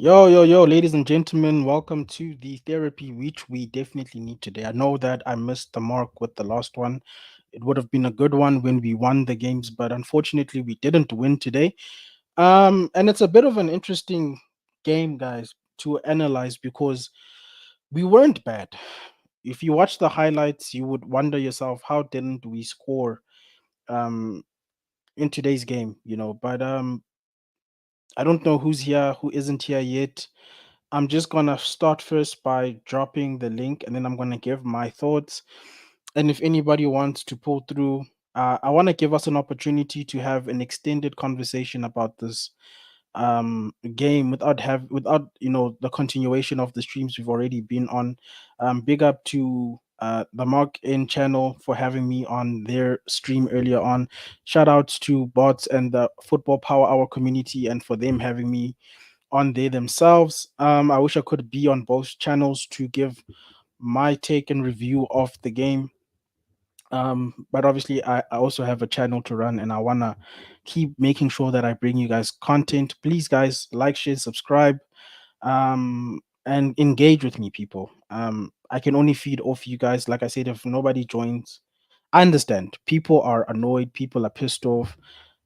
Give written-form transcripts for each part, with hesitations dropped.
Yo, ladies and gentlemen, welcome to the therapy which we definitely need today. I know that I missed the mark with the last one. It would have been a good one when we won the games, but unfortunately, we didn't win today. And it's a bit of an interesting game, guys, to analyze because we weren't bad. If you watch the highlights, you would wonder yourself, how didn't we score um in today's game, But I don't know who's here, who isn't here yet. I'm just gonna start first by dropping the link and then I'm gonna give my thoughts. And if anybody wants to pull through, I want to give us an opportunity to have an extended conversation about this game without the continuation of the streams we've already been on. Big up to the Mark In channel for having me on their stream earlier on. Shout outs to bots and the Football Power Hour community and for them having me on there themselves. I wish I could be on both channels to give my take and review of the game. But obviously, I also have a channel to run, and I wanna keep making sure that I bring you guys content. Please, guys, like, share, subscribe, and engage with me, people. I can only feed off you guys. Like I said, if nobody joins, I understand. People are annoyed. People are pissed off.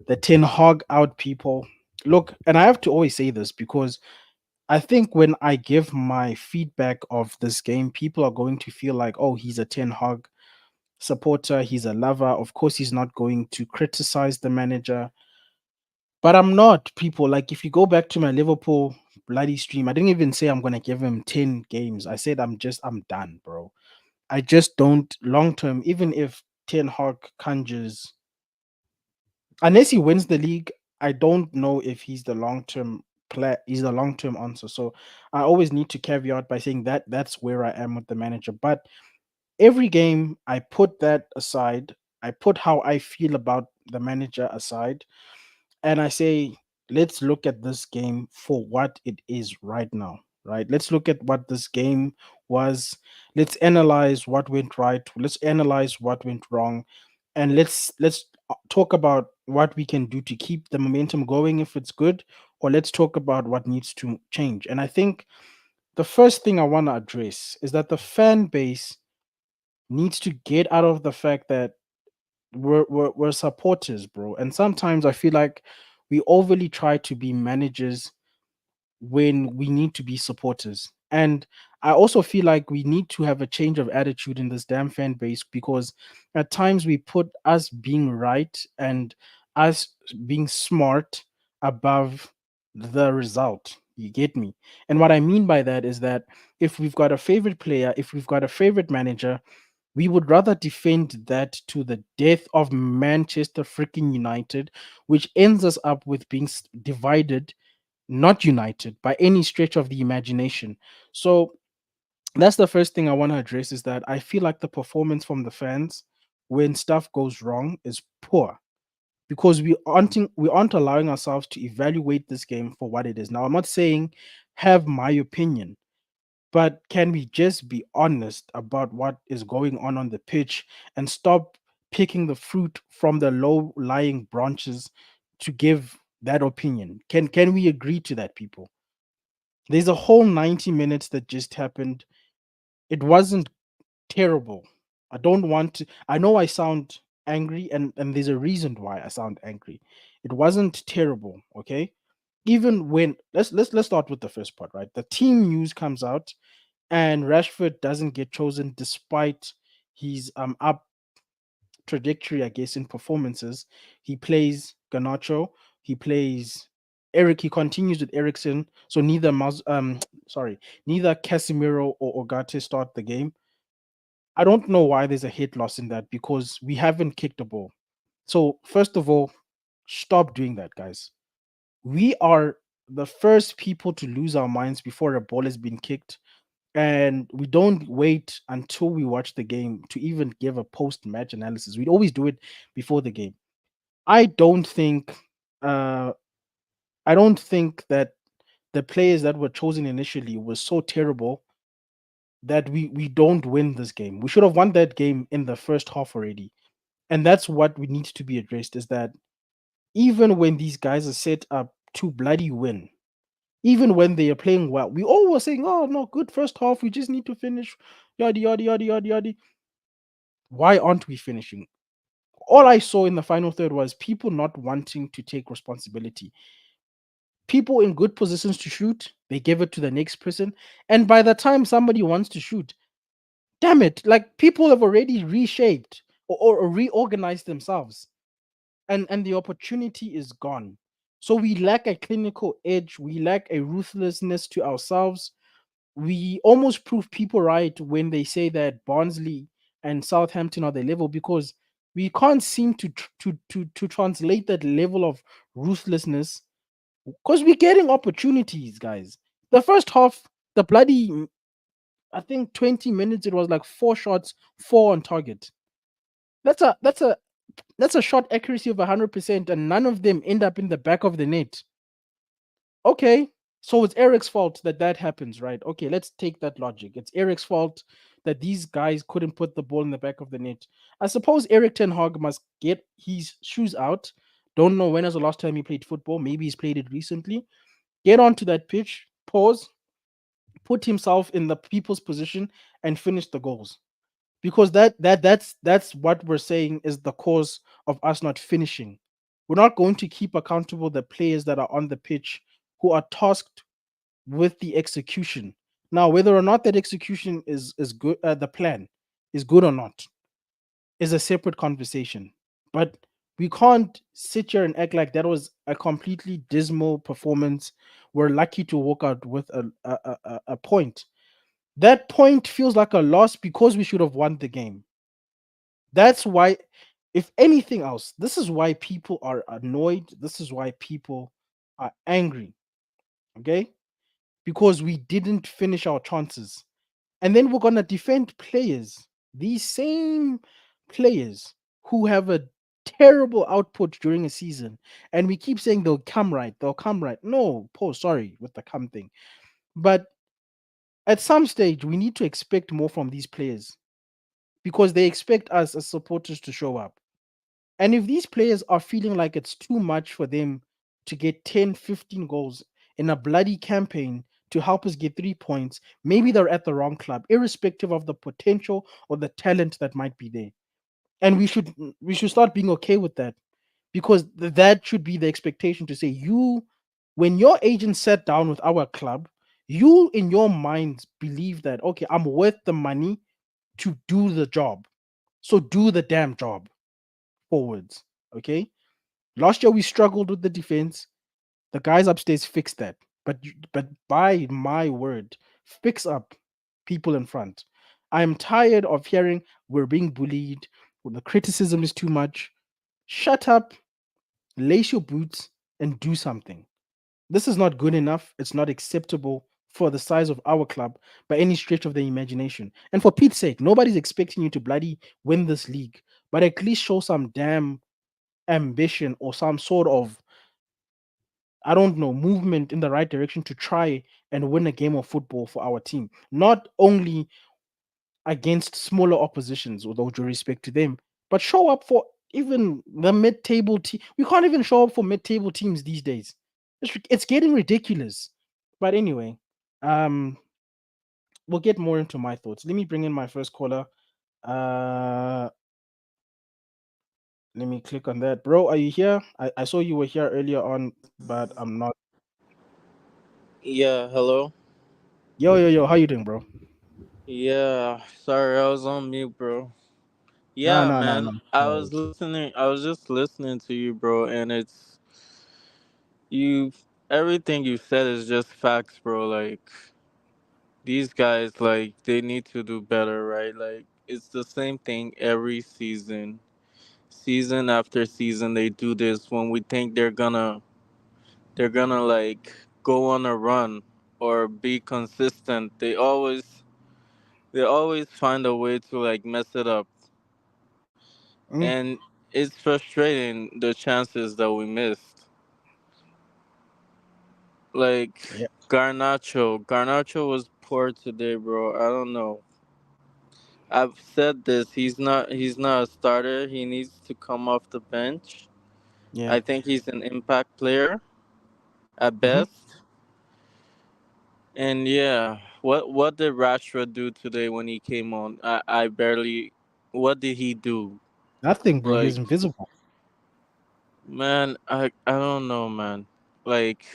The Ten Hog out people. Look, and I have to always say this because I think when I give my feedback of this game, people are going to feel like, oh, he's a Ten Hog supporter, he's a lover. Of course, he's not going to criticize the manager. But I'm not, people. Like, if you go back to my Liverpool bloody stream, I didn't even say I'm going to give him 10 games. I said I'm done, bro. I just don't long term, even if Ten Hag conjures, unless he wins the league, I don't know if he's the long term play. He's the long term answer. So I always need to caveat by saying that that's where I am with the manager. But every game, I put that aside. I put how I feel about the manager aside, and I say, let's look at this game for what it is right now. Right? Let's look at what this game was. Let's analyze what went right. Let's analyze what went wrong, and let's talk about what we can do to keep the momentum going if it's good, or let's talk about what needs to change. And I think the first thing I want to address is that the fan base needs to get out of the fact that we're supporters, bro. And sometimes I feel like we overly try to be managers when we need to be supporters. And I also feel like we need to have a change of attitude in this damn fan base because at times we put us being right and us being smart above the result. You get me? And what I mean by that is that if we've got a favorite player, if we've got a favorite manager, we would rather defend that to the death of Manchester freaking United, which ends us up with being divided, not united by any stretch of the imagination. So that's the first thing I want to address is that I feel like the performance from the fans when stuff goes wrong is poor because we aren't allowing ourselves to evaluate this game for what it is. Now, I'm not saying have my opinion, but can we just be honest about what is going on the pitch and stop picking the fruit from the low lying branches to give that opinion? Can we agree to that, people? There's a whole 90 minutes that just happened. It wasn't terrible. I don't want to, I know I sound angry, and there's a reason why I sound angry. It wasn't terrible, okay? Even when let's start with the first part, right? The team news comes out and Rashford doesn't get chosen despite his up trajectory, I guess, in performances. He plays Ganacho, he plays Eric, he continues with Ericsson. So neither sorry, neither Casemiro or Ogate start the game. I don't know why there's a hit loss in that because we haven't kicked a ball. So first of all, stop doing that, guys. We are the first people to lose our minds before a ball has been kicked, and we don't wait until we watch the game to even give a post match analysis. We'd always do it before the game. I don't think uh I don't think that the players that were chosen initially was so terrible that we don't win this game. We should have won that game in the first half already. And that's what we need to be addressed is that even when these guys are set up to bloody win, Even when they are playing well, we all were saying, "Oh no, good first half. We just need to finish." Yada yada yada yada yada. Why aren't we finishing? All I saw in the final third was people not wanting to take responsibility. People in good positions to shoot, they give it to the next person, and by the time somebody wants to shoot, damn it, like people have already reshaped or reorganized themselves, and the opportunity is gone. So we lack a clinical edge, we lack a ruthlessness to ourselves. We almost prove people right when they say that Barnsley and Southampton are the level, because we can't seem to translate that level of ruthlessness, because we're getting opportunities, guys. The first half, the bloody, I think 20 minutes, it was like four shots, four on target. That's a shot accuracy of 100%, and none of them end up in the back of the net. Okay, so it's Eric's fault that that happens, right? Okay, let's take that logic. It's Eric's fault that these guys couldn't put the ball in the back of the net. I suppose Eric Ten Hag must get his shoes out. Don't know when was the last time he played football. Maybe he's played it recently. Get onto that pitch, pause, put himself in the people's position, and finish the goals. Because that's what we're saying is the cause of us not finishing. We're not going to keep accountable the players that are on the pitch who are tasked with the execution. Now, whether or not that execution is good, the plan is good or not, is a separate conversation. But we can't sit here and act like that was a completely dismal performance. We're lucky to walk out with a point. That point feels like a loss because we should have won the game. That's why, if anything else, this is why people are annoyed. This is why people are angry. Okay, because we didn't finish our chances. And then we're going to defend players, these same players who have a terrible output during a season. And we keep saying they'll come right, they'll come right. No, Paul, sorry with the come thing. But at some stage, we need to expect more from these players because they expect us as supporters to show up. And if these players are feeling like it's too much for them to get 10, 15 goals in a bloody campaign to help us get 3 points, maybe they're at the wrong club, irrespective of the potential or the talent that might be there. And we should start being okay with that, because that should be the expectation to say, you, when your agent sat down with our club, you in your mind believe that, okay, I'm worth the money to do the job. So do the damn job forwards. Okay. Last year we struggled with the defense. The guys upstairs fixed that. But by my word, fix up people in front. I'm tired of hearing we're being bullied, the criticism is too much. Shut up, lace your boots, and do something. This is not good enough. It's not acceptable for the size of our club by any stretch of the imagination. And for Pete's sake, nobody's expecting you to bloody win this league, but at least show some damn ambition or some sort of, I don't know, movement in the right direction to try and win a game of football for our team. Not only against smaller oppositions, with all due respect to them, but show up for even the mid-table team. We can't even show up for mid-table teams these days. It's getting ridiculous. But anyway, um, we'll get more into my thoughts. Let me bring in my first caller. Uh, Let me click on that, bro. Are you here? I saw you were here earlier on, but I'm not. Yeah, hello. Yo, yo, yo, how you doing, bro? Yeah, sorry, I was on mute, bro. No, Yeah, no, no, man. no. I No was worries. listening. I was just listening to you, bro, and it's you. Everything you said is just facts, bro. Like these guys, like they need to do better, right? Like it's the same thing every season, season after season. They do this when we think they're gonna like go on a run or be consistent. They always find a way to like mess it up, Mm, and it's frustrating the chances that we missed. Like yeah. Garnacho was poor today, bro. I don't know. I've said this. He's not a starter. He needs to come off the bench. Yeah. I think he's an impact player at Hmm. best. And yeah, what did Rashford do today when he came on? I barely. What did he do? Nothing, bro. He was Like, invisible. man, I don't know, man. Like,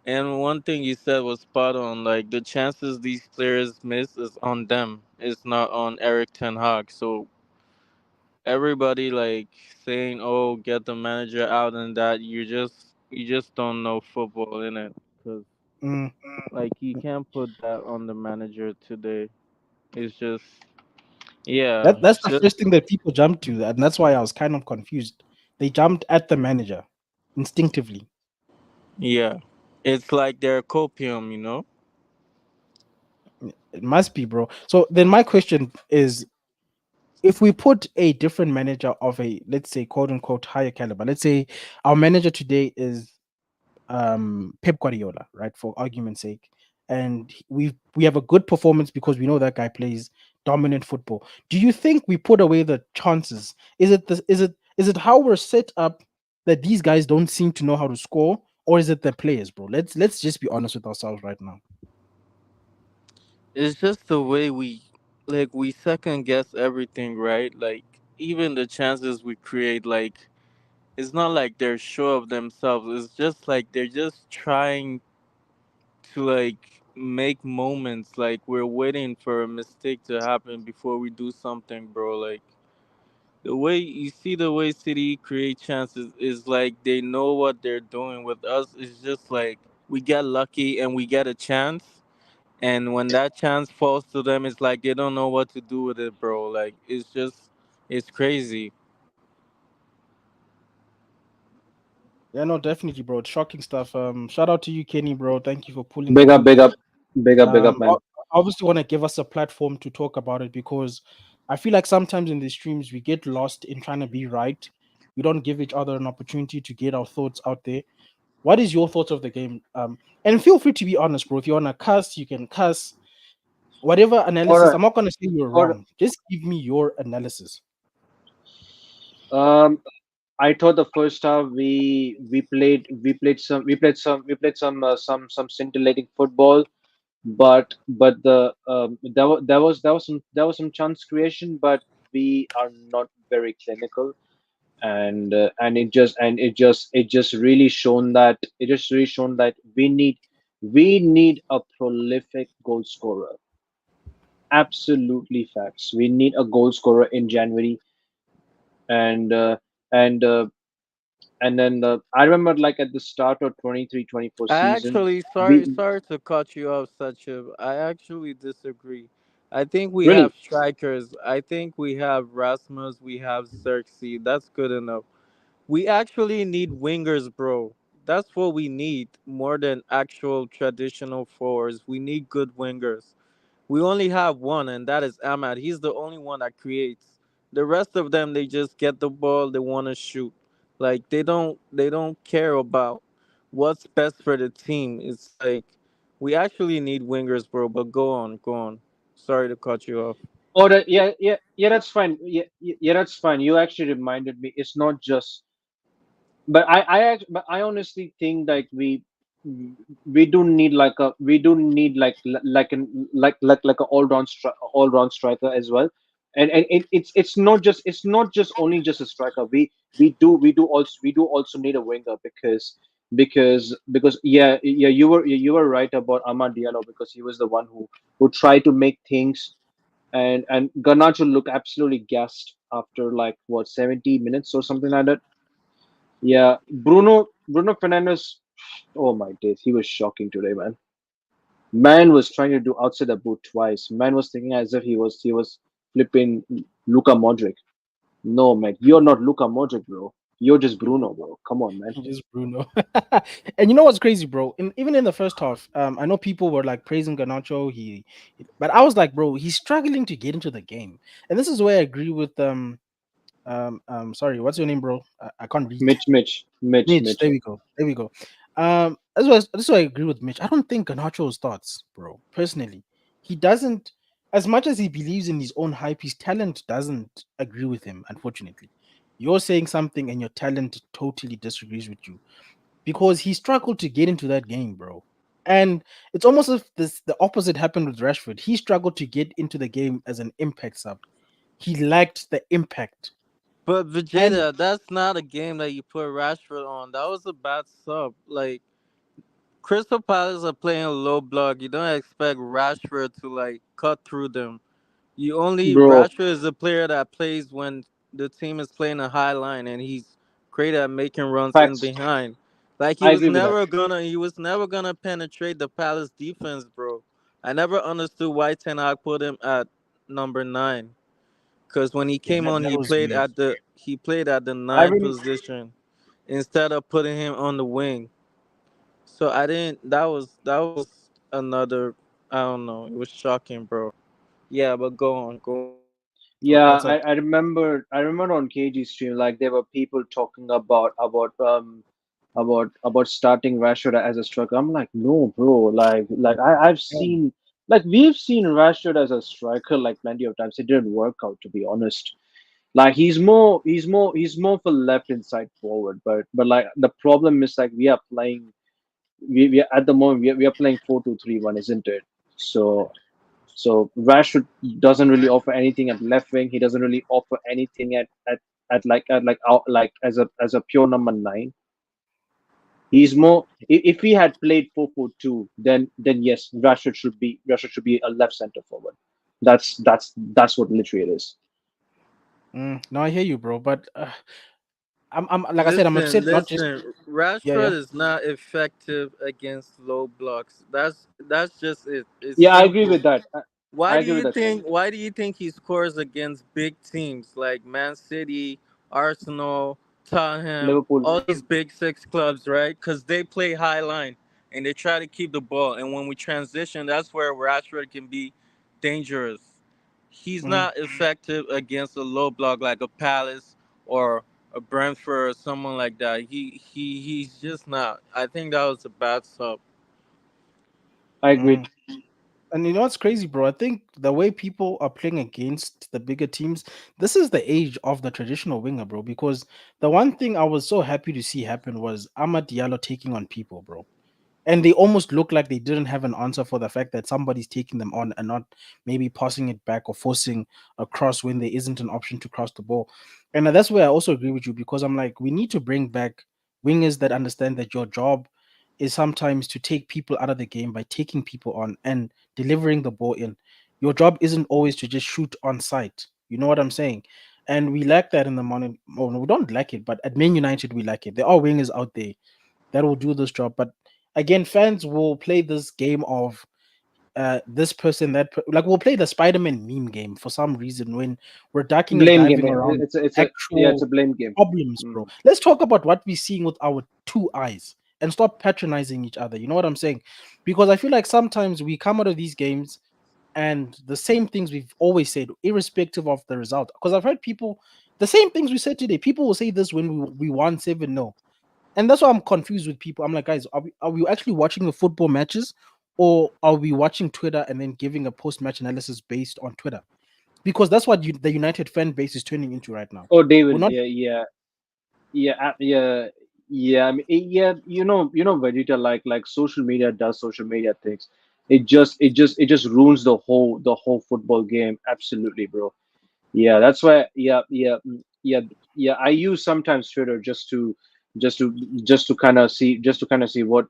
and one thing you said was spot on. Like, the chances these players miss is on them. It's not on Eric Ten Hag. So everybody like saying, "Oh, get the manager out," and that you just don't know football in it. Cause Mm. like you can't put that on the manager today. It's just yeah, That's the just first thing that people jump to, and that's why I was kind of confused. They jumped at the manager instinctively. yeah. It's like their copium. It must be, bro. So then my question is, if we put a different manager of a, let's say, quote unquote higher caliber, let's say our manager today is Pep Guardiola, right? For argument's sake, and we have a good performance because we know that guy plays dominant football. Do you think we put away the chances? Is it how we're set up that these guys don't seem to know how to score, or is it the players, bro? Let's just be honest with ourselves right now. It's just the way we second guess everything, right? Like even the chances we create, like it's not like they're sure of themselves. It's just like they're just trying to like make moments. Like we're waiting for a mistake to happen before we do something, bro. Like the way you see the way City create chances is like they know what they're doing. With us, it's just like we get lucky and we get a chance, and when that chance falls to them, it's like they don't know what to do with it, bro. Like it's crazy. Yeah, no, definitely, bro. It's shocking stuff. Shout out to you, Kenny, bro. Thank you for pulling Big up, through. big up, big up, big up, man. Obviously want to give us a platform to talk about it because I feel like sometimes in these streams we get lost in trying to be right. We don't give each other an opportunity to get our thoughts out there. What is your thoughts of the game? And feel free to be honest, bro. If you wanna cuss, you can cuss. Whatever All analysis, right, I'm not gonna say you're all right. wrong. Just give me your analysis. Um, I thought the first half we played some scintillating football, but there was some chance creation, but we are not very clinical, and it just really shown that we need a prolific goal scorer. Absolutely facts. We need a goal scorer in January, and and uh, and then I remember like at the start of 23-24 I season, actually we sorry to cut you off, such a. I actually disagree. I think we have really. strikers. I think we have Rasmus. We have Xerxes. That's good enough. We actually need wingers, bro. That's what we need more than actual traditional forwards. We need good wingers. We only have one, and that is Ahmad. He's the only one that creates. The rest of them, they just get the ball. They want to shoot. Like they don't care about what's best for the team. It's like we actually need wingers, bro. But go on, go on. Sorry to cut you off. Oh, yeah, that's fine. Yeah, that's fine. You actually reminded me. It's not just, but I honestly think like we do need like an all round striker as well, and it's not just only just a striker. We do also need a winger because you were right about Amad Diallo, because he was the one who tried to make things, and Garnacho looked absolutely gassed after like what 70 minutes or something like that. Yeah, Bruno Fernandez. Oh my days, he was shocking today, man. Man was trying to do outside the boot twice. Man was thinking as if he was flipping Luka Modric. No, man, you're not Luka Modric, bro. You're just Bruno, bro. Come on, man. Just Bruno. And you know what's crazy, bro? Even in the first half, I know people were like praising Ganacho. But I was like, bro, he's struggling to get into the game. And this is where I agree with sorry, what's your name, bro? I can't read. Mitch. There Mitch. we go. There we go. That's why I agree with Mitch. I don't think Ganacho starts, bro. Personally, he doesn't. As much as he believes in his own hype, his talent doesn't agree with him. Unfortunately, you're saying something and your talent totally disagrees with you because he struggled to get into that game, bro. And it's almost as if this the opposite happened with Rashford. He struggled to get into the game as an impact sub. He lacked the impact. But And Vegeta, that's not a game that you put Rashford on. That was a bad sub. Like Crystal Palace are playing low block. You don't expect Rashford to like cut through them. You only bro. Rashford is a player that plays when the team is playing a high line, and he's great at making runs in Facts. behind. Like I agree with that. he was never gonna penetrate the Palace defense, bro. I never understood why Ten Hag put him at number 9. Cause when he yeah, came on, that was weird. he played at the I nine rem- position instead of putting him on the wing. So I didn't. That was another. I don't know. It was shocking, bro. Yeah, but go on. Yeah, What's up? I remember on KG stream like there were people talking about starting Rashford as a striker. I'm like, no, bro. I've Yeah. seen like we've seen Rashford as a striker like plenty of times. It didn't work out, to be honest. Like he's more for left inside forward. But like the problem is like we are playing we are at the moment we are playing 4-2-3-1, isn't it? So Rashford doesn't really offer anything at left wing. He doesn't really offer anything at out like as a pure number 9. He's more. If he had played 4-4-2, then yes, Rashford should be a left center forward. That's what literally it is. No, I hear you, bro. But I'm like I said, I'm upset. Listen, Not just listen. yeah, Rashford yeah. is not effective against low blocks. That's just it. It's Yeah, I agree simple. with that. I agree with that, Ken. Why do you think he scores against big teams like Man City, Arsenal, Tottenham, Liverpool. all these big six clubs, right? Because they play high line and they try to keep the ball. And when we transition, that's where Rashford can be dangerous. He's Mm. not effective against a low block like a Palace or a Brentford or someone like that. He's just not. I think that was a bad sub. I agree. Mm. And you know what's crazy, bro? I think the way people are playing against the bigger teams, this is the age of the traditional winger, bro. Because the one thing I was so happy to see happen was Amad Diallo taking on people, bro. And they almost look like they didn't have an answer for the fact that somebody's taking them on and not maybe passing it back or forcing a cross when there isn't an option to cross the ball. And that's where I also agree with you because I'm like, we need to bring back wingers that understand that your job is sometimes to take people out of the game by taking people on and delivering the ball in. Your job isn't always to just shoot on sight. You know what I'm saying? And we lack that in the morning. Oh, no, we don't lack it, but at Man United, we lack it. There are wingers out there that will do this job. But again, fans will play this game of this person like we'll play the Spider-Man meme game for some reason when we're ducking and Blame game. diving around It's a actual blame game. problems, bro. Mhm. Let's talk about what we're seeing with our two eyes and stop patronizing each other. You know what I'm saying? Because I feel like sometimes we come out of these games and the same things we've always said, irrespective of the result. Because I've heard people the same things we said today. People will say this when we won 7-0, and that's why I'm confused with people. I'm like, guys, are we actually watching the football matches, or are we watching Twitter and then giving a post match analysis based on Twitter? Because that's what the United fan base is turning into right now. Oh, We're David. not. Yeah. I mean, yeah. Vegeta. Like social media does social media things. It just ruins the whole football game. Absolutely, bro. Yeah, that's why. Yeah. I use sometimes Twitter just to just to kind of see what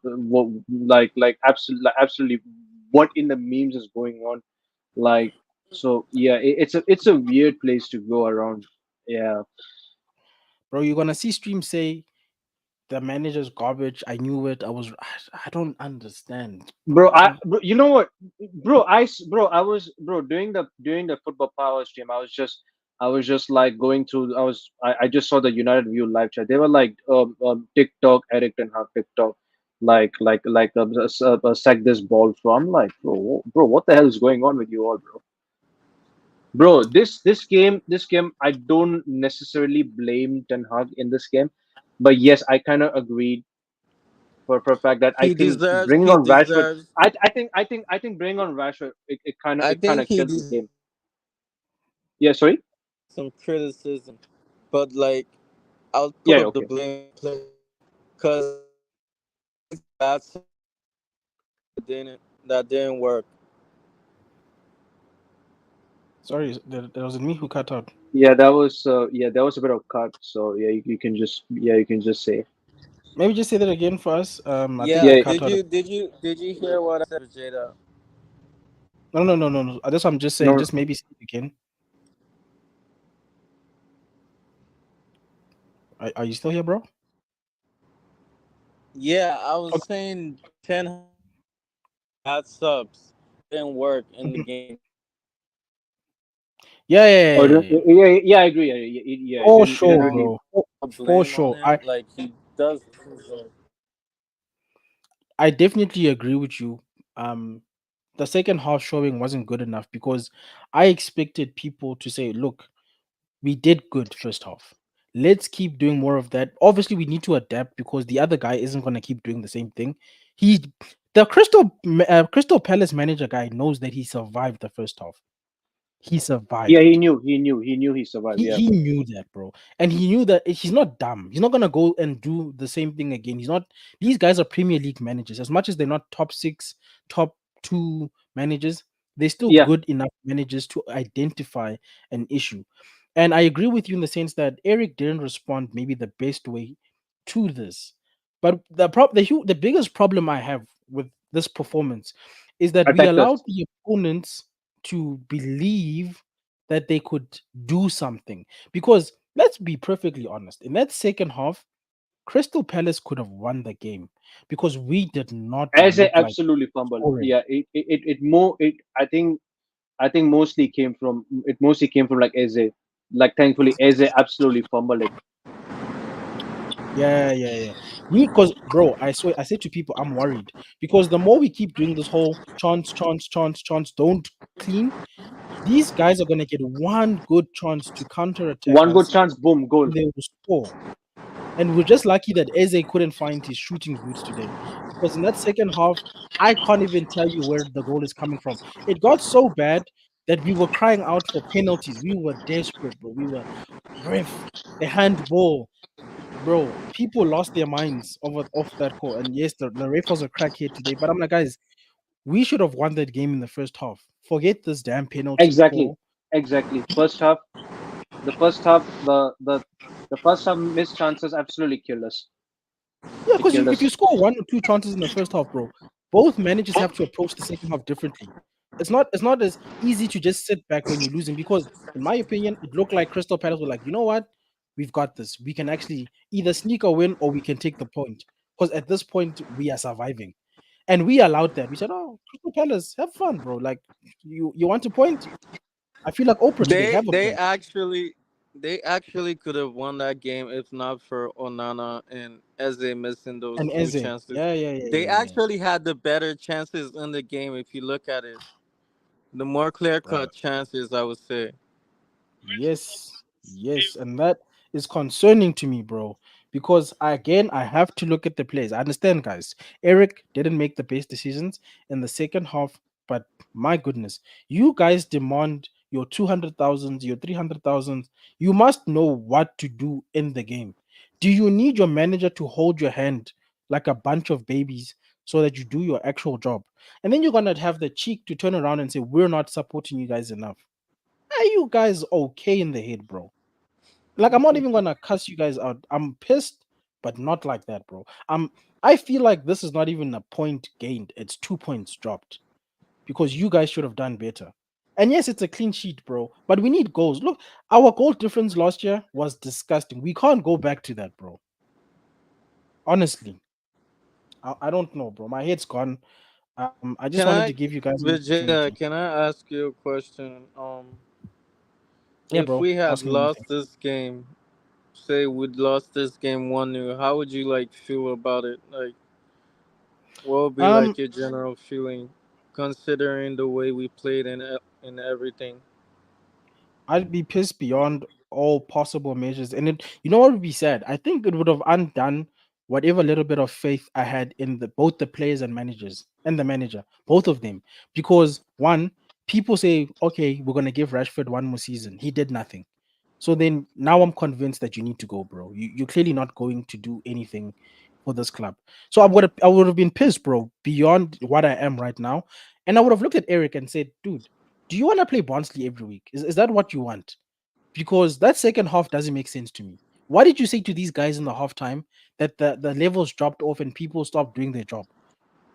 absolutely what in the memes is going on. Like so, yeah. It's a weird place to go around. Yeah, Bro, you're gonna see stream say the manager's garbage. I knew it. I don't understand, bro. you know what, bro, during the football power stream. I was just like going through. I just saw the United View live chat. They were like TikTok, Eric Ten Hag TikTok, sack this ball from. Like, bro, what the hell is going on with you all, bro? Bro, this game, I don't necessarily blame Ten Hag in this game, but yes, I kind of agreed for a fact that I think bringing He on Rashford, deserves I think bringing on Rashford, I it kind think of he killed the deserves game. Yeah, sorry. some criticism, but like I'll Yeah, put the okay. blame on the player because he makes bad substitutions. that didn't work. Sorry, there was me who cut out. That was a bit of cut. So yeah, you can just say Maybe just say that again for us. I think Yeah, you yeah. cut out. did you hear what I said, Vegeta? No, no, no, no, no. That's what I'm just saying. No, Just maybe say it again. Are you still here, bro? Yeah, I was Okay. saying ten had subs didn't work in the Mhm. game. Yeah, yeah, yeah, yeah, yeah. yeah, I agree. For It didn't sure, really. bro. For Blame sure. on him, like he does deserve. I definitely agree with you. Um, the second half showing wasn't good enough because I expected people to say, "Look, we did good first half. Let's keep doing more of that." Obviously, we need to adapt because the other guy isn't going to keep doing the same thing. He, the Crystal Palace manager guy knows that he survived the first half. He Yeah, survived. he knew he survived. Yeah, He knew that, bro, and he knew that he's not dumb. He's not gonna go and do the same thing again. He's not. These guys are Premier League managers. As much as they're not top six, top two managers, they're still yeah, good enough managers to identify an issue. And I agree with you in the sense that Eric didn't respond maybe the best way to this. But the biggest problem I have with this performance is that we allowed attackers. the opponents to believe that they could do something. Because let's be perfectly honest, in that second half, Crystal Palace could have won the game because we did not As a look like absolutely fumble. scoring. Yeah, it more it. I think mostly came from like Eze. Like thankfully Eze absolutely fumbled it. Yeah, yeah, yeah. We because bro, I say to people, I'm worried because the more we keep doing this whole chance, chance, chance, chance, don't clean, these guys are gonna get one good chance to counter attack One good us chance, boom, goal. and they will score. And we're just lucky that Eze couldn't find his shooting boots today. Because in that second half, I can't even tell you where the goal is coming from. It got so bad that we were crying out for penalties. We were desperate, bro. We were ref, a handball. Bro, people lost their minds over off that call. And yes, the ref was a crackhead today. But I'm like, guys, we should have won that game in the first half. Forget this damn penalty Exactly, call. exactly. First half, the first half, the first half missed chances absolutely killed us. Yeah, It because killed if you us. score one or two chances in the first half, bro, both managers have to approach the second half differently. It's not as easy to just sit back when you're losing because, in my opinion, it looked like Crystal Palace were like, you know what, we've got this. We can actually either sneak a win or we can take the point. Because at this point we are surviving, and we allowed that. We said, oh, Crystal Palace, have fun, bro. Like you want a point? I feel like Oprah today. They Have a they point. actually they actually could have won that game if not for Onana and Eze missing those And two Eze, chances. yeah, yeah, yeah, They yeah, yeah, actually had the better chances in the game if you look at it. The more clear bro. cut chances, I would say. Yes, yes, and that is concerning to me, bro. Because again, I have to look at the plays. I understand, guys. Eric didn't make the best decisions in the second half, but my goodness, you guys demand your 200,000, your 300,000. You must know what to do in the game. Do you need your manager to hold your hand like a bunch of babies so that you do your actual job? And then you're gonna have the cheek to turn around and say, we're not supporting you guys enough. Are you guys okay in the head, bro? Like, I'm not even gonna cuss you guys out. I'm pissed, but not like that, bro. I feel like this is not even a point gained, it's 2 points dropped because you guys should have done better. And yes, it's a clean sheet, bro, but we need goals. Look, our goal difference last year was disgusting. We can't go back to that, bro. Honestly, I don't know, bro. My head's gone. I just Can wanted to I, give you guys an Vegeta? opportunity. Can I ask you a question? Yeah, If bro. we had Ask me lost anything. this game, say we'd lost this game 1-0, how would you like feel about it? Like, what would be Um, like your general feeling, considering the way we played and everything? I'd be pissed beyond all possible measures. And you know what would be sad? I think it would have undone whatever little bit of faith I had in both the players and managers and the manager, both of them. Because one, people say, okay, we're gonna give Rashford one more season. He did nothing. So then now I'm convinced that you need to go, bro. You're clearly not going to do anything for this club. So I would have been pissed, bro, beyond what I am right now. And I would have looked at Eric and said, dude, do you want to play Barnsley every week? Is that what you want? Because that second half doesn't make sense to me. Why did you say to these guys in the halftime that the levels dropped off and people stopped doing their job?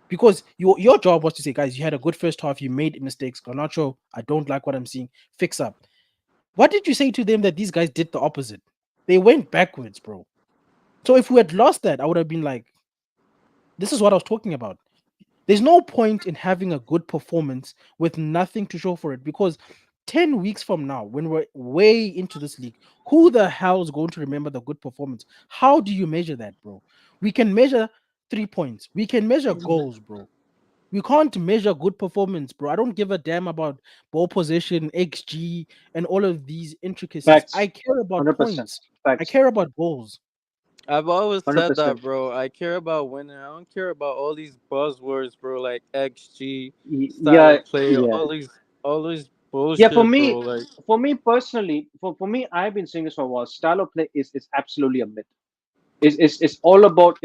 Because your job was to say, guys, you had a good first half, you made mistakes. Garnacho, I don't like what I'm seeing. Fix up. What did you say to them that these guys did the opposite? They went backwards, bro. So if we had lost that, I would have been like, this is what I was talking about. There's no point in having a good performance with nothing to show for it because 10 weeks from now, when we're way into this league, who the hell is going to remember the good performance? How do you measure that, bro? We can measure 3 points, we can measure goals, bro. We can't measure good performance, bro. I don't give a damn about ball possession, XG, and all of these intricacies. I Facts. care about 100%. points. I Facts. care about goals. I've always said that, 100%. bro. I care about winning. I don't care about all these buzzwords, bro, like XG, style Yeah, of play, yeah. all these Yeah, bullshit, bro. Like, for me personally, for me, I've been saying this for a while. Style of play is absolutely a myth. It's all about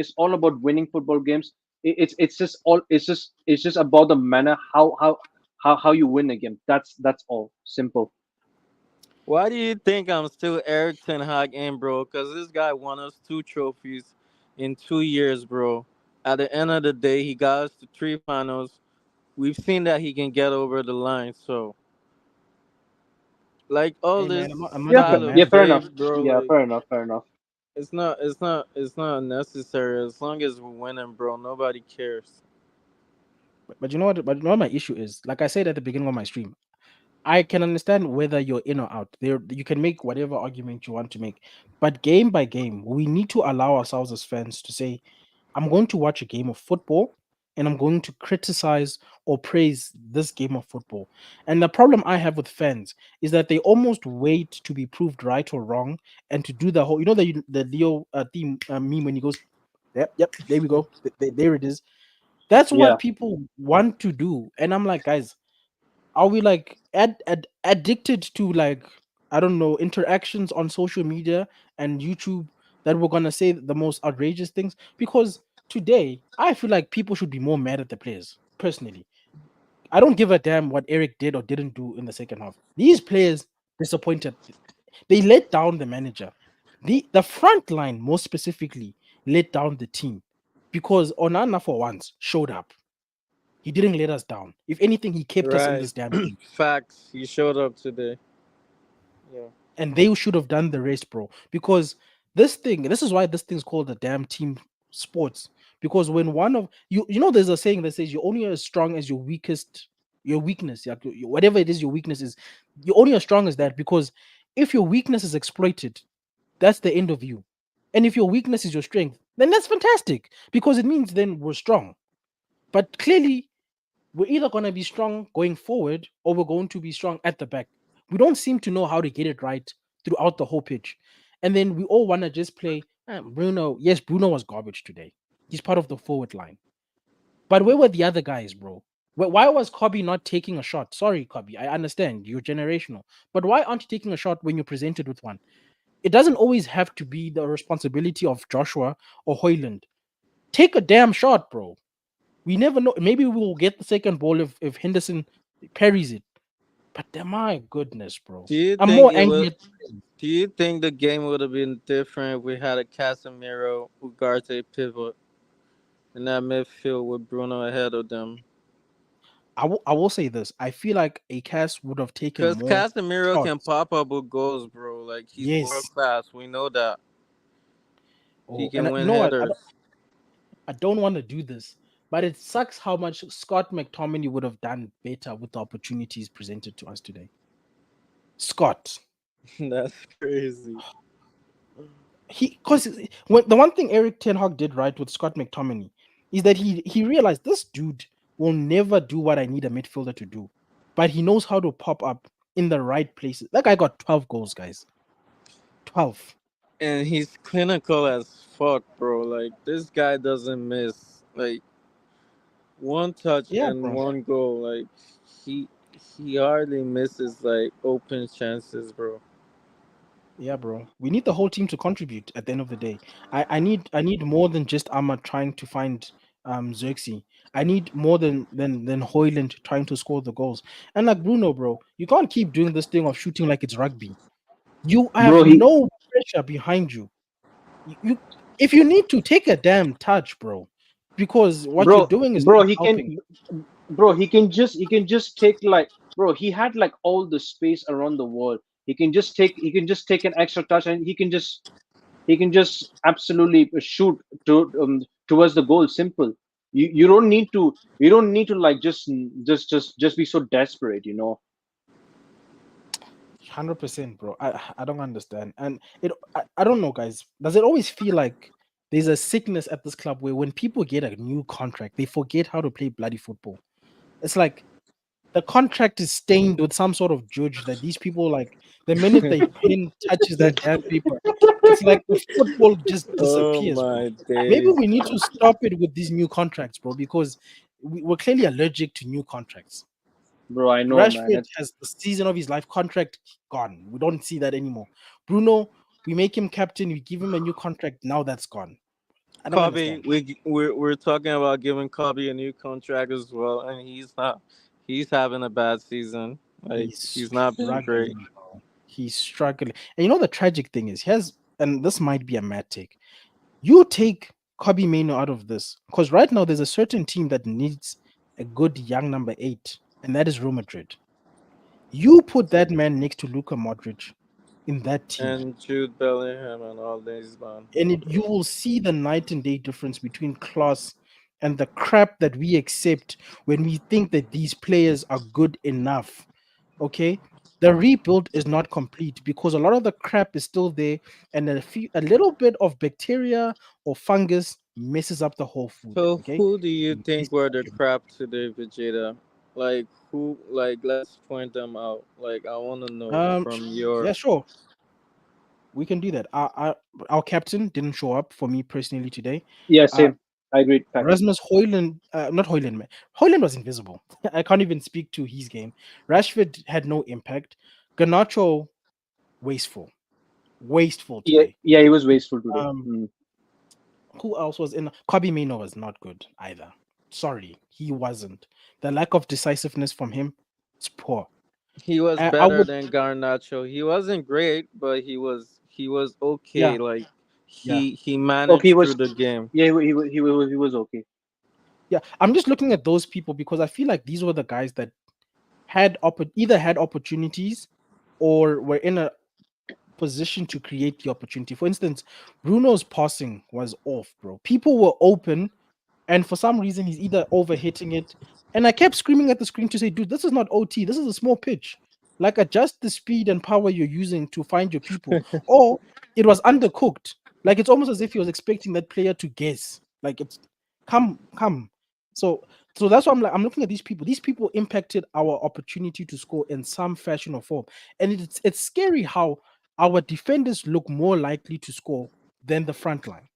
winning football games. It's just about the manner how you win a game. That's all. Simple. why do you think I'm still Eric Ten Hag in, bro? Because this guy won us 2 trophies in 2 years, bro. At the end of the day, he got us to 3 finals. We've seen that he can get over the line. So, like, all Hey this man, I'm not Yeah, even style of yeah, mad. fair play, enough. bro, Yeah, like, fair enough, fair enough. it's not necessary. As long as we're winning, bro, nobody cares. But you know what? But you know what my issue is? Like I said at the beginning of my stream, I can understand whether you're in or out. There, you can make whatever argument you want to make, but game by game, we need to allow ourselves as fans to say, "I'm going to watch a game of football, and I'm going to criticize or praise this game of football." And the problem I have with fans is that they almost wait to be proved right or wrong, and to do the whole, the Leo theme meme when he goes, "Yep, yep, there we go, there it is." That's Yeah, what people want to do, and I'm like, guys, are we like addicted to, like, I don't know, interactions on social media and YouTube, that we're gonna say the most outrageous things? Because today I feel like people should be more mad at the players. Personally, I don't give a damn what Eric did or didn't do in the second half. These players disappointed. They let down the manager. The front line, more specifically, let down the team, because Onana for once showed up. He didn't let us down. If anything, he kept us in Right. this damn game. Facts. He showed up today. Yeah. And they should have done the rest, bro. Because this is why this thing's called the damn team sports. Because when one of there's a saying that says you're only as strong as your weakness, like whatever it is your weakness is, you're only as strong as that. Because if your weakness is exploited, that's the end of you. And if your weakness is your strength, then that's fantastic, because it means then we're strong. But clearly, we're either going to be strong going forward or we're going to be strong at the back. We don't seem to know how to get it right throughout the whole pitch. And then we all want to just play Bruno. Yes, Bruno was garbage today. He's part of the forward line. But where were the other guys, bro? Why was Kobe not taking a shot? Sorry, Kobe. I understand you're generational. But why aren't you taking a shot when you're presented with one? It doesn't always have to be the responsibility of Joshua or Hoyland. Take a damn shot, bro. We never know. Maybe we will get the second ball if Henderson parries it. But my goodness, bro. Do you I'm think more it angry would? at Do you think the game would have been different if we had a Casemiro, Ugarte pivot in that midfield with Bruno ahead of them? I will say this. I feel like a cast would have taken Cause more Casemiro can shots. pop up with goals, bro. Like, he's world Yes. class. We know that he Oh, and can you win know what? headers. I don't want to do this, but it sucks how much Scott McTominay would have done better with the opportunities presented to us today. Scott. That's crazy. Because when the one thing Eric Ten Hag did right with Scott McTominay is that he realized this dude will never do what I need a midfielder to do, but he knows how to pop up in the right places. That guy got 12 goals, guys. 12. And he's clinical as fuck, bro. Like, this guy doesn't miss. Like, one touch Yeah, and bro. one goal. Like, he he hardly misses like open chances, bro. Yeah, bro. We need the whole team to contribute at the end of the day. I need more than just Ahmad trying to find Xerxes. I need more than Hoyland trying to score the goals. And like Bruno, bro, you can't keep doing this thing of shooting like it's rugby. You bro. have no pressure behind you. You if you need to take a damn touch, bro, because what you're Bro, doing is bro, not helping. he can just take like, bro, he had like all the space around the wall. He can just take an extra touch, and he can just absolutely shoot to towards the goal. Simple. You don't need to, you don't need to like just be so desperate, you know. 100%, bro. I don't understand, and I don't know, guys. Does it always feel like there's a sickness at this club where when people get a new contract, they forget how to play bloody football? It's like the contract is stained with some sort of judge that these people like. The minute they pen touches that damn paper, it's like the football just Oh disappears, bro. my Maybe days. we need to stop it with these new contracts, bro, because we're clearly allergic to new contracts. Bro, I know, man. Rashford has the season of his life contract gone. We don't see that anymore. Bruno, we make him captain, we give him a new contract. Now that's gone. I don't Kobe, understand. we're talking about giving Kobe a new contract as well, and he's not. He's having a bad season. Like He's he's not being great. struggling, bro. He's struggling. And you know the tragic thing is, he has, and this might be a mad take. You take Kobe Mano out of this because right now there's a certain team that needs a good young number eight, and that is Real Madrid. You put that man next to Luka Modric in that team, And Jude Bellingham and all these man. and you will see the night and day difference between class and the crap that we accept when we think that these players are good enough. Okay, the rebuild is not complete because a lot of the crap is still there, and a little bit of bacteria or fungus messes up the whole food. So Okay, who do you and think tastes were the like crap today, Vegeta? Like who? Like let's point them out. Like I want to know from your. yeah, sure, we can do that. Our captain didn't show up for me personally today. Yeah, Uh, same. I agree. Facts. Rasmus Hoyland, not Hoyland, man. Hoyland was invisible. I can't even speak to his game. Rashford had no impact. Garnacho, wasteful. Wasteful Yeah, today. yeah, he was wasteful today. Um, who else was in? Kobe Mino was not good either. Sorry, he wasn't. The lack of decisiveness from him is poor. He was I better would, than Garnacho. He wasn't great, but he was yeah, okay. Like yeah, he Okay, he managed through was, the game. yeah, he was okay. yeah. I'm just looking at those people because I feel like these were the guys that either had opportunities or were in a position to create the opportunity. For instance, Bruno's passing was off, bro. People were open, and for some reason, he's either overhitting it. And I kept screaming at the screen to say, dude, this is not OT. This is a small pitch. Like, adjust the speed and power you're using to find your people. Or it was undercooked. Like, it's almost as if he was expecting that player to guess. Like, it's come. So, so that's why I'm looking at these people. These people impacted our opportunity to score in some fashion or form. And it's scary how our defenders look more likely to score than the front line.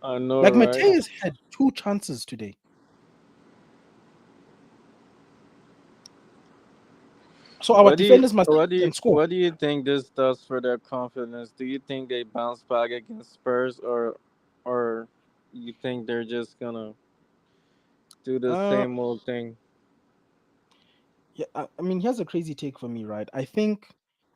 I know, Like right? Mateus had two chances today. So our defenders must can score. What do you think this does for their confidence? Do you think they bounce back against Spurs, or you think they're just gonna do the Uh, same old thing? yeah, I mean, here's a crazy take for me, right? I think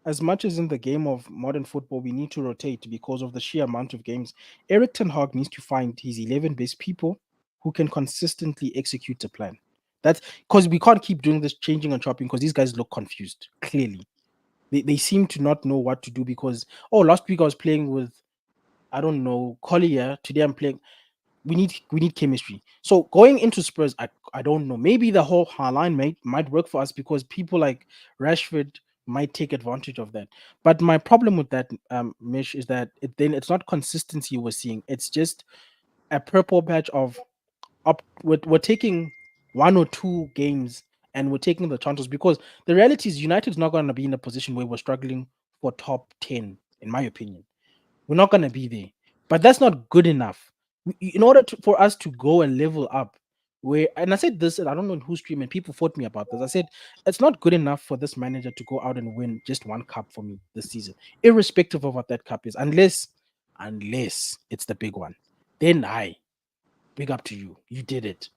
as much as in the game of modern football, we need to rotate because of the sheer amount of games. Eric Ten Hag needs to find his 11 best people who can consistently execute the plan. That's because we can't keep doing this changing and chopping because these guys look confused. Clearly, they seem to not know what to do because last week I was playing with I don't know Collier. Today I'm playing. We need chemistry. So going into Spurs, I don't know. Maybe the whole Haaland might work for us because people like Rashford might take advantage of that. But my problem with that, Mish, is that it's not consistency we're seeing. It's just a purple patch of up. We're taking one or two games and we're taking the chances because the reality is United's not going to be in a position where we're struggling for top 10, in my opinion. We're not going to be there. But that's not good enough. In order for us to go and level up, where, and I said this, and I don't know in whose stream, and people fought me about this. I said it's not good enough for this manager to go out and win just one cup for me this season, irrespective of what that cup is, unless it's the big one. Then I big up to you. You did it.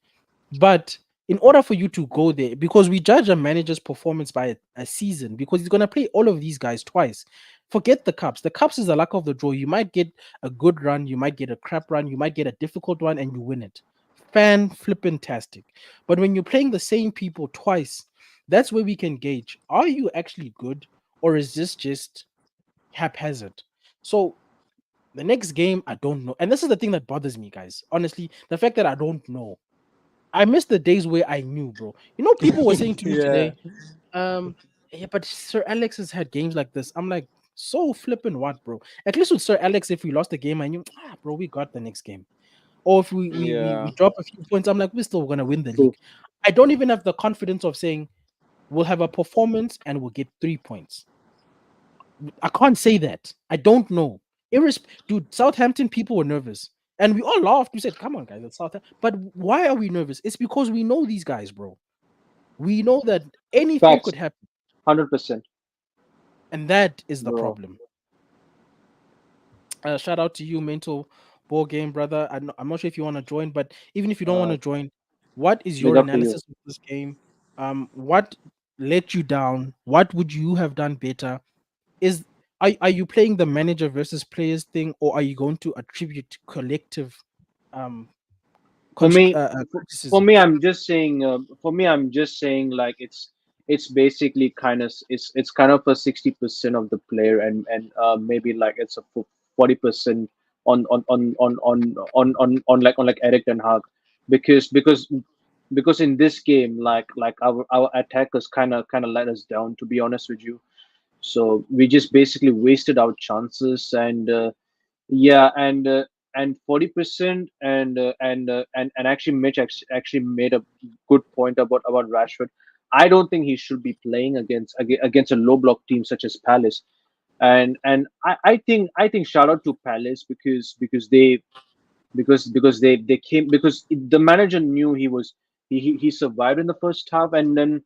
But in order for you to go there, because we judge a manager's performance by a season, because he's gonna play all of these guys twice. Forget the cups. The cups is the luck of the draw. You might get a good run, you might get a crap run, you might get a difficult one, and you win it. Fan flippin' tastic. But when you're playing the same people twice, that's where we can gauge: are you actually good, or is this just haphazard? So the next game, I don't know. And this is the thing that bothers me, guys. Honestly, the fact that I don't know. I miss the days where I knew, bro. You know, people were saying to me Yeah. today, yeah, but Sir Alex has had games like this. I'm like, so flipping what, bro? At least with Sir Alex, if we lost the game, I knew, bro, we got the next game. Or if we Yeah. drop a few points, I'm like, we're still gonna win the True. league. I don't even have the confidence of saying we'll have a performance and we'll get 3 points. I can't say that. I don't know. Dude, Southampton people were nervous. And we all laughed. We said, come on, guys, it's Southampton. But why are we nervous? It's because we know these guys, bro. We know that anything Facts. could happen. 100%, And that is the bro. problem. Shout out to you, Mental Ball Game, brother. I'm not sure if you want to join, but even if you don't want Uh, to join, what is Big your up to you. analysis of this game? What let you down? What would you have done better? Is are you playing the manager versus players thing, or are you going to attribute collective um For me, for criticism? me, I'm just saying. For me, I'm just saying like it's basically kind of it's kind of a 60% of the player and maybe like it's a 40% on like Eric Ten Hag because because in this game like our attackers kind of let us down, to be honest with you. So we just basically wasted our chances yeah, and 40% and actually Mitch actually made a good point about Rashford. I don't think he should be playing against a low block team such as Palace. And I think shout out to Palace because they came because the manager knew he survived in the first half and then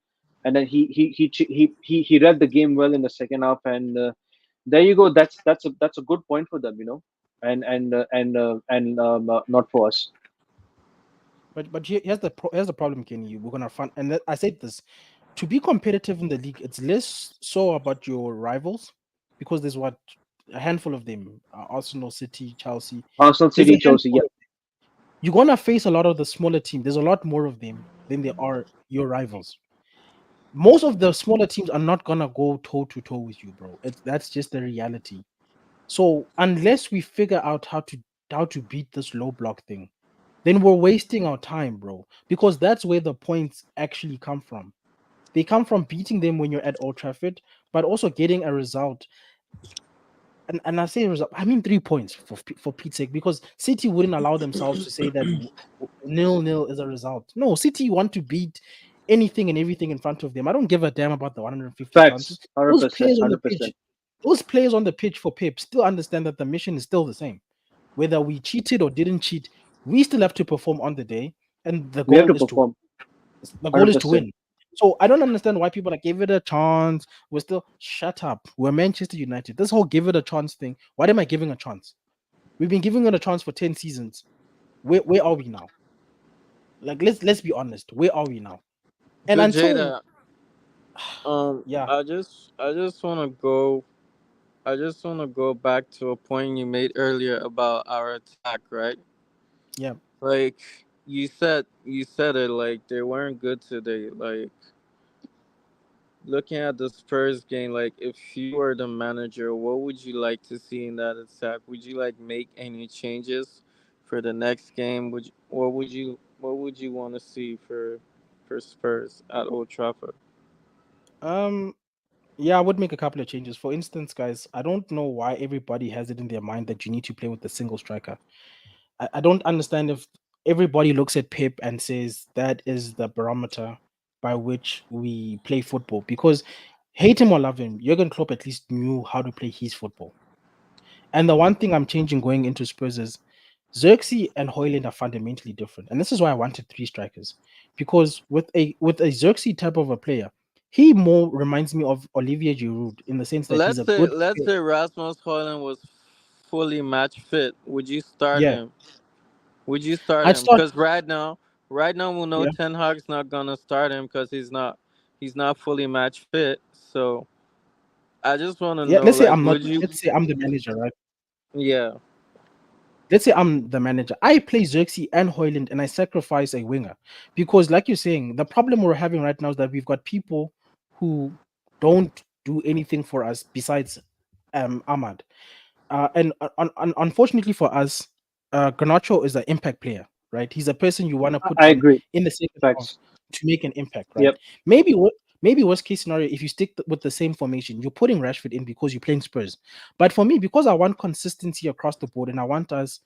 he read the game well in the second half and there you go. That's a good point for them, and not for us. But here's the problem, Kenny. We're gonna find, and I said this, to be competitive in the league, it's less so about your rivals, because there's what, a handful of them: Arsenal, City, Chelsea. Arsenal, There's a City, Chelsea, handful yeah, of them. You're gonna face a lot of the smaller teams. There's a lot more of them than there are your rivals. Most of the smaller teams are not gonna go toe to toe with you, bro. That's just the reality. So unless we figure out how to beat this low block thing, then we're wasting our time, bro. Because that's where the points actually come from. They come from beating them when you're at Old Trafford, but also getting a result. And I say result, I mean 3 points for Pete's sake, because City wouldn't allow themselves to say that nil nil is a result. No, City want to beat anything and everything in front of them. I don't give a damn about the 150 chances. facts, hundred Those percent, players on the hundred pitch, percent. those players on the pitch for Pep still understand that the mission is still the same. Whether we cheated or didn't cheat, we still have to perform on the day, and the We have goal to is to perform, the goal hundred is to percent. win. So I don't understand why people like give it a chance. We're still shut up. We're Manchester United. This whole give it a chance thing. What am I giving a chance? We've been giving it a chance for 10 seasons. Where are we now? Like let's be honest. Where are we now? And until Vegeta, yeah, I just wanna go back to a point you made earlier about our attack, right? yeah. Like you said it like they weren't good today. Like looking at the Spurs game, like if you were the manager, what would you like to see in that attack? Would you like make any changes for the next game? What would you want to see for Spurs at Old Trafford? Um yeah, I would make a couple of changes. For instance, guys, I don't know why everybody has it in their mind that you need to play with the single striker. I don't understand if everybody looks at Pep and says that is the barometer by which we play football. Because hate him or love him, Jurgen Klopp at least knew how to play his football. And the one thing I'm changing going into Spurs is Xerxes and Hoyland are fundamentally different, and this is why I wanted three strikers. Because with a Xerxes type of a player, he more reminds me of Olivier Giroud in the sense that he's Let's a say good let's player. say Rasmus Højlund was fully match fit. Would you start Yeah, him? Would you start I'd him? start. Because right now we know Yeah, Ten Hag's not gonna start him because he's not fully match fit. So I just want to yeah. know, Let's say like, I'm not. would you? Let's say I'm the manager, right? Yeah. Let's say I'm the manager. I play Xerxes and Hoyland, and I sacrifice a winger because, like you're saying, the problem we're having right now is that we've got people who don't do anything for us besides Ahmad. And unfortunately for us, Garnacho is an impact player, right? He's a person you want to put I on agree. in the center of Facts. to make an impact, right? Yep. Maybe what maybe worst case scenario, if you stick with the same formation, you're putting Rashford in because you're playing Spurs. But for me, because I want consistency across the board and I want us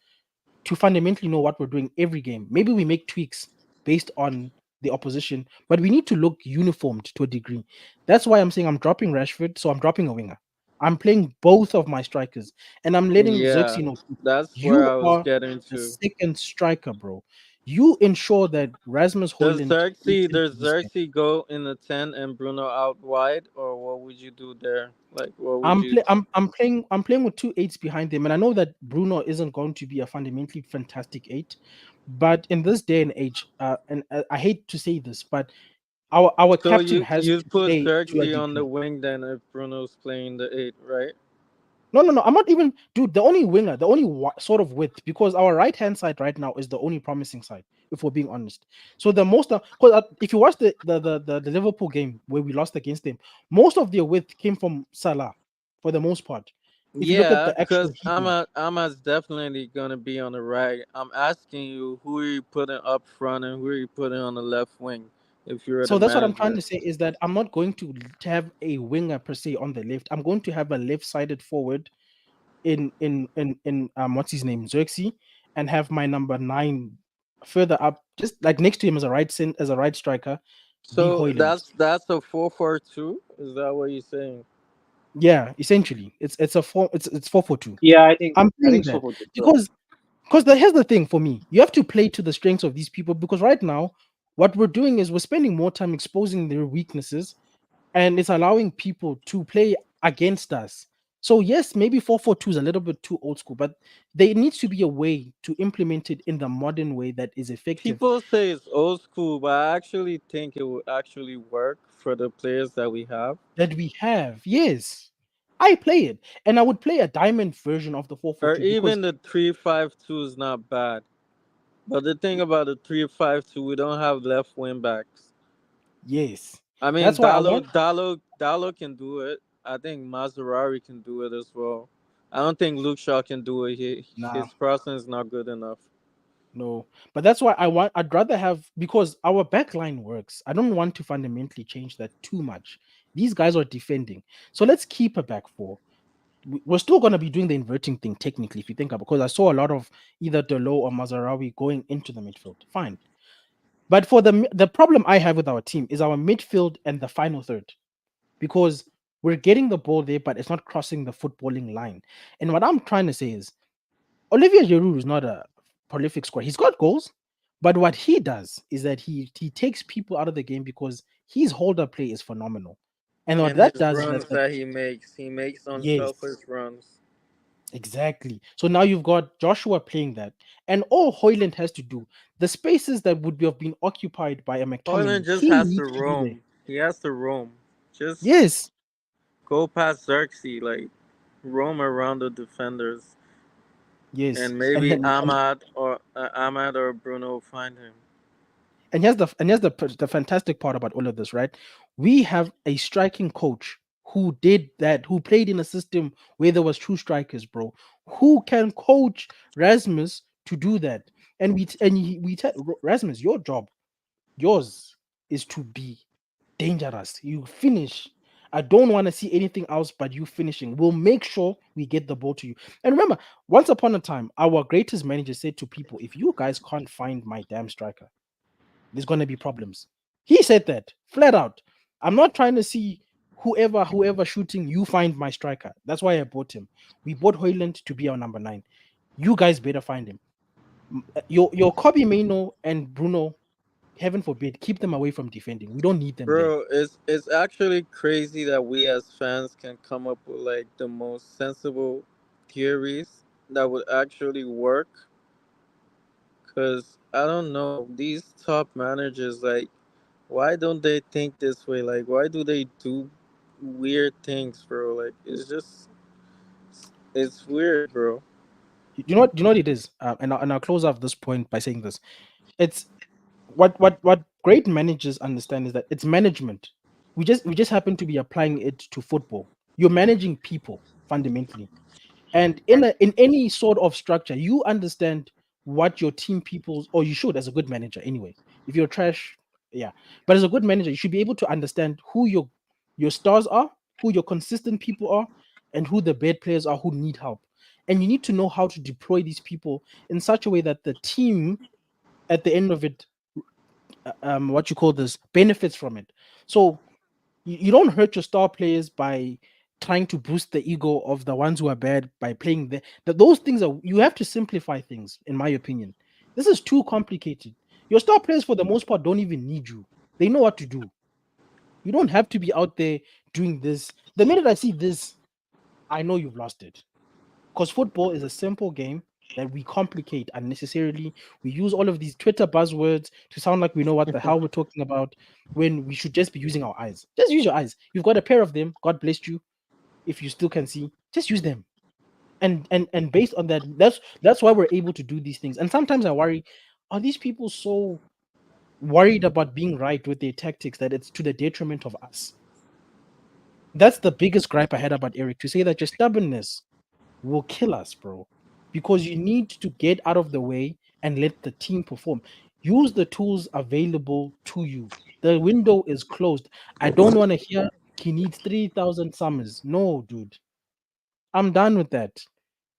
to fundamentally know what we're doing every game. Maybe we make tweaks based on the opposition, but we need to look uniformed to a degree. That's why I'm saying I'm dropping Rashford, so I'm dropping a winger. I'm playing both of my strikers, and I'm letting Yeah. Xerxes know That's where you I was are getting the to. second striker, bro. You ensure that Rasmus Does Hoyland Xerxes fits into does this game. Xerxes go in the 10 and Bruno out wide, or what would you do there? Like, what would I'm you? play, I'm playing with two eights behind them, and I know that Bruno isn't going to be a fundamentally fantastic eight, but in this day and age, and I hate to say this, but our So captain you has you'd to put play to a Xerxes on the degree. wing then if Bruno's playing the 8, right? No, no, no. I'm not even, dude. The only winger, the only sort of width, because our right hand side right now is the only promising side, if we're being honest. So the most, because if you watch the Liverpool game where we lost against them, most of their width came from Salah, for the most part. If you look at Yeah, the actual because heat map. Ahmad's definitely gonna be on the right. I'm asking you, who are you putting up front and who are you putting on the left wing? If you're the So that's what I'm trying manager. to say is that I'm not going to have a winger per se on the left. I'm going to have a left-sided forward in what's his name, Xerxes, and have my number nine further up, just like next to him as a as a right striker, be So Hoyland. that's a 4-4-2. Is that what you're saying? Yeah, essentially, it's 4-4-2. Yeah, I'm I playing think so that for too. Correct. because here's the thing for me, you have to play to the strengths of these people because right now what we're doing is we're spending more time exposing their weaknesses and it's allowing people to play against us. So yes, maybe 4-4-2 is a little bit too old school, but there needs to be a way to implement it in the modern way that is effective People say it's old school, but I actually think it would actually work for the players that we have. that we have. Yes, I play it, and I would play a diamond version of the Or 4-4-2 because even the 3-5-2 is not bad. But the thing about the 3-5-2, we don't have left wing backs. yes, I mean, that's why I want. Dalo can do it. I think Maserati can do it as well. I don't think Luke Shaw can do it. Nah, His crossing is not good enough. no, but that's why I want. I'd rather have because our back line works. I don't want to fundamentally change that too much. These guys are defending, so let's keep a back four. We're still going to be doing the inverting thing technically if you think about because I saw a lot of either Delo or Mazarawi going into the midfield. Fine. But for the problem I have with our team is our midfield and the final third because we're getting the ball there, but it's not crossing the footballing line. And what I'm trying to say is Olivier Giroud is not a prolific scorer. He's got goals, but what he does is that he takes people out of the game because his hold up play is phenomenal. And what And that his does is that runs that he makes yes, unselfish runs. exactly. So now you've got Joshua playing that. And all Hoyland has to do, the spaces that would have been occupied by a Hoyland McTominay, just he has to needs to be there. roam. He has to roam. Just Yes, go past Xerxes, like roam around the defenders, yes. and And maybe then Ahmad or Bruno will find him. and here's the fantastic part about all of this, right? We have a striking coach who did that, who played in a system where there was two strikers, bro, who can coach Rasmus to do that. And we tell Rasmus, your job, yours is to be dangerous. You finish. I don't want to see anything else but you finishing. We'll make sure we get the ball to you. And remember, once upon a time, our greatest manager said to people, if you guys can't find my damn striker, there's going to be problems. He said that flat out. I'm not trying to see whoever shooting, you find my striker. That's why I bought him. We bought Hoyland to be our number nine. You guys better find him. Your Kobe Maino and Bruno, heaven forbid, keep them away from defending. We don't need them there. Bro, it's actually crazy that we as fans can come up with like the most sensible theories that would actually work. Cause I don't know these top managers, like, why don't they think this way? Like, why do they do weird things, bro? Like, it's weird, bro. You know what it is, and I'll close off this point by saying this. It's what great managers understand is that it's management. We just happen to be applying it to football. You're managing people fundamentally, and in any sort of structure, you understand what your team people's, or you should, as a good manager anyway. If you're trash, yeah, but as a good manager, you should be able to understand who your stars are, who your consistent people are, and who the bad players are who need help. And you need to know how to deploy these people in such a way that the team at the end of it, what you call this, benefits from it. So you don't hurt your star players by trying to boost the ego of the ones who are bad by playing those things. Are, you have to simplify things, in my opinion. This is too complicated. Your star players for the most part don't even need you. They know what to do. You don't have to be out there doing this. The minute I see this, I know you've lost it. Because football is a simple game that we complicate unnecessarily. We use all of these Twitter buzzwords to sound like we know what the hell we're talking about, when we should just be using our eyes. Just use your eyes. You've got a pair of them. God bless you. If you still can see, just use them. And based on that, that's why we're able to do these things. And sometimes I worry, are these people so worried about being right with their tactics that it's to the detriment of us? That's the biggest gripe I had about Eric, to say that your stubbornness will kill us, bro. Because you need to get out of the way and let the team perform. Use the tools available to you. The window is closed. I don't want to hear he needs 3,000 summers. No, dude. I'm done with that.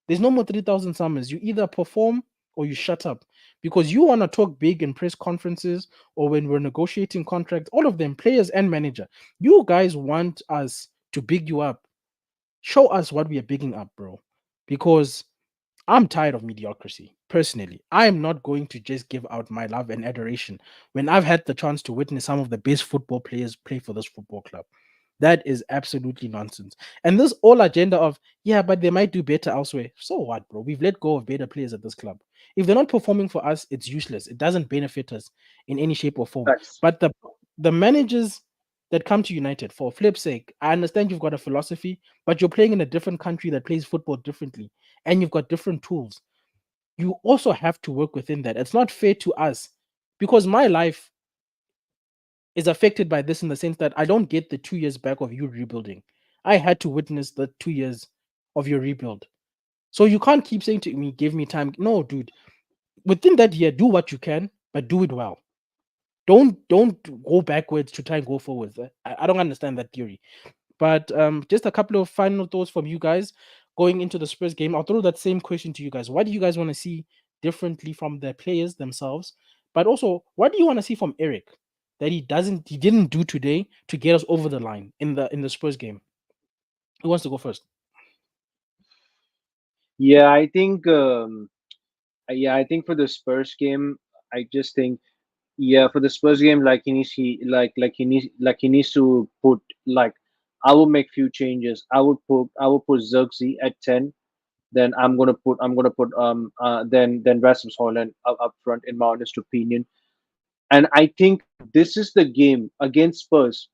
There's no more 3,000 summers. You either perform or you shut up. Because you want to talk big in press conferences or when we're negotiating contracts, all of them, players and manager. You guys want us to big you up. Show us what we are bigging up, bro. Because I'm tired of mediocrity. Personally, I am not going to just give out my love and adoration when I've had the chance to witness some of the best football players play for this football club. That is absolutely nonsense. And this whole agenda of, yeah, but they might do better elsewhere. So what, bro? We've let go of better players at this club. If they're not performing for us, it's useless. It doesn't benefit us in any shape or form. Facts. But the managers that come to United, for flip's sake, I understand you've got a philosophy, but you're playing in a different country that plays football differently, and you've got different tools. You also have to work within that. It's not fair to us, because my life is affected by this, in the sense that I don't get the 2 years back of you rebuilding. I had to witness the 2 years of your rebuild. So you can't keep saying to me, give me time. No, dude. Within that year, do what you can, but do it well. Don't go backwards to try and go forwards. I don't understand that theory. But just a couple of final thoughts from you guys going into the Spurs game. I'll throw that same question to you guys. What do you guys want to see differently from the players themselves? But also, what do you want to see from Eric that he didn't do today to get us over the line in the Spurs game? Who wants to go first? Yeah, I think. Yeah, I think for the Spurs game, I just think, yeah, for the Spurs game, like he needs to put, like, I will make few changes. I will put Xerxes at 10. Then I'm gonna put Rasmus Holland up front, in my honest opinion. And I think this is the game against Spurs.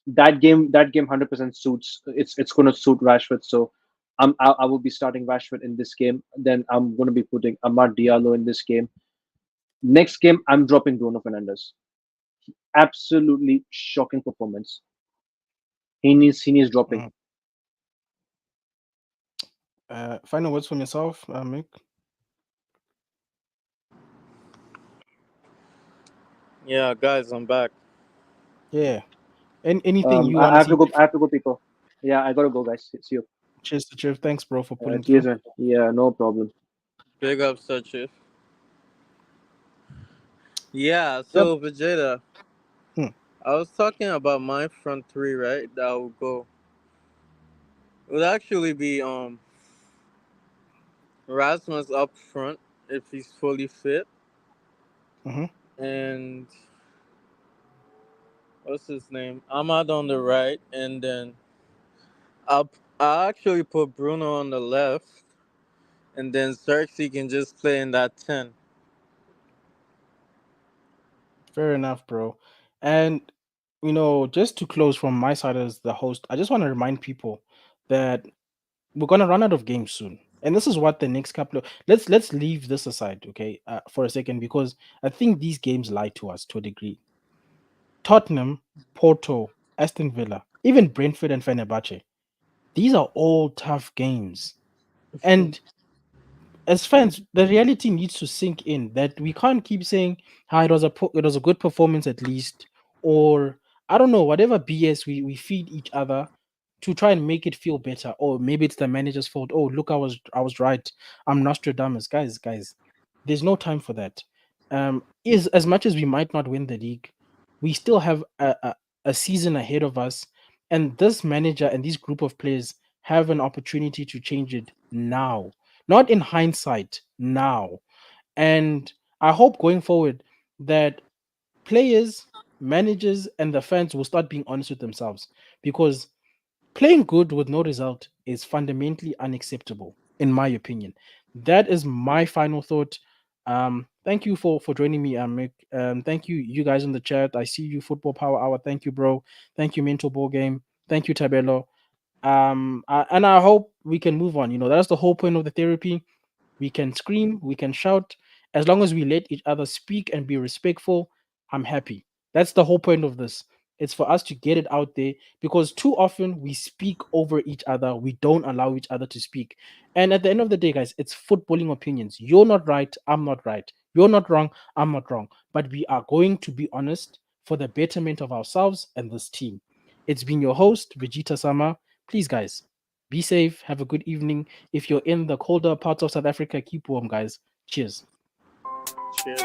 That game 100% suits. It's gonna suit Rashford. So I will be starting Rashford in this game. Then I'm gonna be putting Amad Diallo in this game. Next game, I'm dropping Bruno Fernandes. Absolutely shocking performance. He needs dropping. Mm. Final words from yourself, Mick. Yeah, guys, I'm back. Yeah. And anything you want I to have to see go. I have different? to go, people. Yeah, I gotta go, guys. See you. Cheers to Chief. Thanks, bro, for pulling Cheers, through. man. Yeah, no problem. Big up, Sir Chief. Yeah, Yep. so Vegeta, Hmm. I was talking about my front three, right? That would go. It would actually be Rasmus up front if he's fully fit, Hmm. and what's his name? Ahmad on the right, and then I'll actually put Bruno on the left, and then Xerxes can just play in that 10. Fair enough, bro. And just to close from my side as the host, I just want to remind people that we're gonna run out of games soon. And this is what the next couple of let's leave this aside, okay, for a second, because I think these games lie to us to a degree. Tottenham, Porto, Aston Villa, even Brentford and Fenerbahce. These are all tough games. And as fans, the reality needs to sink in that we can't keep saying how it was a good performance at least, or I don't know, whatever BS we feed each other to try and make it feel better. Or maybe it's the manager's fault. Oh, look, I was right. I'm Nostradamus, guys. There's no time for that. Is as much as we might not win the league, we still have a season ahead of us, and this manager and this group of players have an opportunity to change it now, not in hindsight, now. And I hope going forward that players, managers, and the fans will start being honest with themselves, because playing good with no result is fundamentally unacceptable, in my opinion. That is my final thought. Thank you for joining me, Mick. Thank you, you guys in the chat. I see you, Football Power Hour. Thank you, bro. Thank you, Mental Ball Game. Thank you, Tabelo. And I hope we can move on. That's the whole point of the therapy. We can scream, we can shout. As long as we let each other speak and be respectful, I'm happy. That's the whole point of this. It's for us to get it out there, because too often we speak over each other. We don't allow each other to speak. And at the end of the day, guys, it's footballing opinions. You're not right. I'm not right. You're not wrong. I'm not wrong. But we are going to be honest for the betterment of ourselves and this team. It's been your host, Vegeta Sama. Please, guys, be safe. Have a good evening. If you're in the colder parts of South Africa, keep warm, guys. Cheers. Cheers.